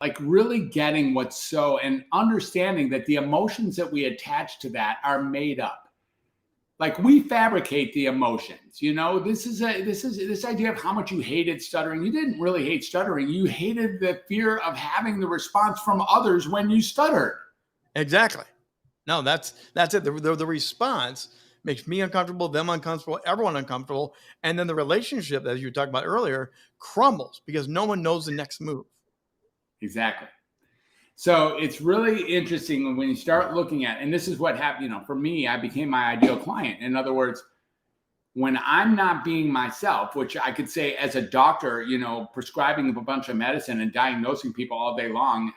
like really getting what's so, and understanding that the emotions that we attach to that are made up. Like we fabricate the emotions. This idea of how much you hated stuttering. You didn't really hate stuttering. You hated the fear of having the response from others when you stuttered. Exactly. No, that's it. The response makes me uncomfortable, them uncomfortable, everyone uncomfortable, and then the relationship, as you were talking about earlier, crumbles because no one knows the next move. Exactly. So it's really interesting when you start looking at, and this is what happened, for me, I became my ideal client. In other words, when I'm not being myself, which I could say as a doctor, prescribing a bunch of medicine and diagnosing people all day long,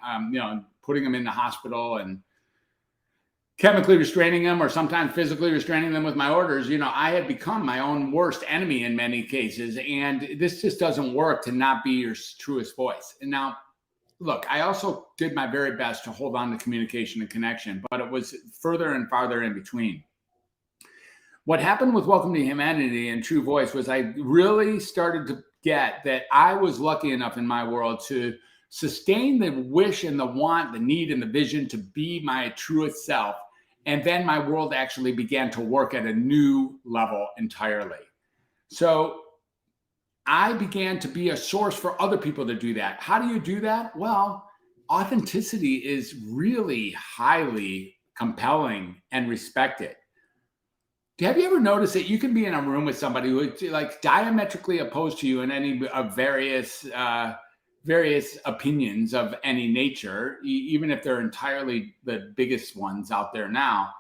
putting them in the hospital and chemically restraining them or sometimes physically restraining them with my orders, I had become my own worst enemy in many cases. And this just doesn't work to not be your truest voice. And now, look, I also did my very best to hold on to communication and connection, but it was further and farther in between. What happened with Welcome to Humanity and True Voice was I really started to get that I was lucky enough in my world to sustain the wish and the want, the need and the vision to be my truest self. And then my world actually began to work at a new level entirely. So I began to be a source for other people to do that. How do you do that? Well, authenticity is really highly compelling and respected. Have you ever noticed that you can be in a room with somebody who is like diametrically opposed to you in any of various opinions of any nature, even if they're entirely the biggest ones out there now,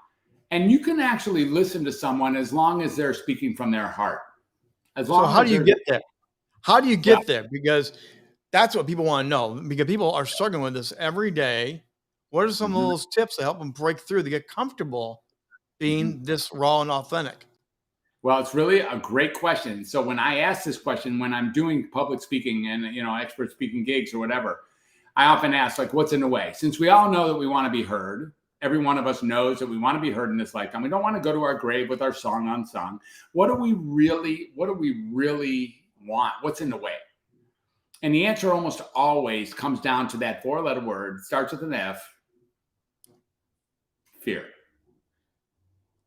and you can actually listen to someone as long as they're speaking from their heart. So how do you get there? How do you get there? Because that's what people want to know, because people are struggling with this every day. What are some of those tips to help them break through, to get comfortable being this raw and authentic? Well, it's really a great question. So when I ask this question, when I'm doing public speaking and, expert speaking gigs or whatever, I often ask, like, what's in the way? Since we all know that we want to be heard, every one of us knows that we want to be heard in this lifetime. We don't want to go to our grave with our song unsung. What do we really want? What's in the way? And the answer almost always comes down to that 4-letter word, starts with an F, fear.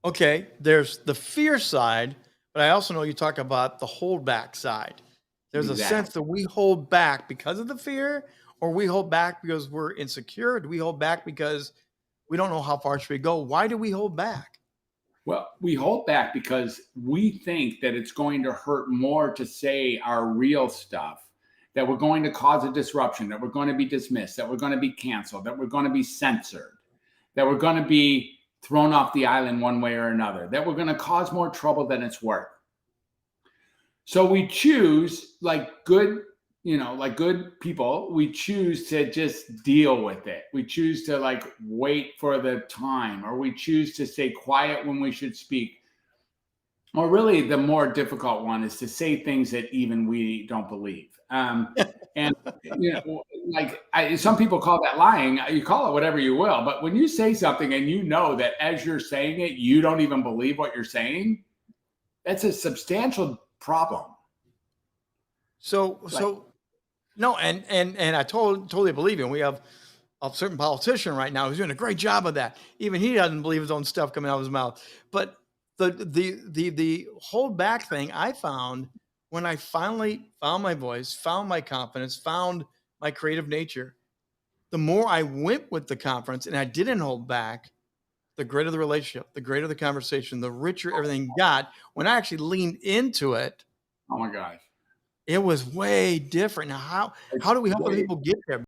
Okay, there's the fear side, but I also know you talk about the holdback side. There's a sense that we hold back because of the fear, or we hold back because we're insecure. Do we hold back because we don't know how far should we go? Why do we hold back? Well, we hold back because we think that it's going to hurt more to say our real stuff, that we're going to cause a disruption, that we're going to be dismissed, that we're going to be canceled, that we're going to be censored, that we're going to be thrown off the island one way or another, that we're going to cause more trouble than it's worth. So we choose, like good people, we choose to just deal with it. We choose to wait for the time, or we choose to stay quiet when we should speak. Or really the more difficult one is to say things that even we don't believe. And some people call that lying. You call it whatever you will, but when you say something and you know that as you're saying it, you don't even believe what you're saying, that's a substantial problem. So no, and I totally believe you. We have a certain politician right now who's doing a great job of that. Even he doesn't believe his own stuff coming out of his mouth. But the hold back thing I found when I finally found my voice, found my confidence, found my creative nature, the more I went with the conference and I didn't hold back, the greater the relationship, the greater the conversation, the richer everything got. When I actually leaned into it, oh my gosh, it was way different. Now, how do we help other people get there?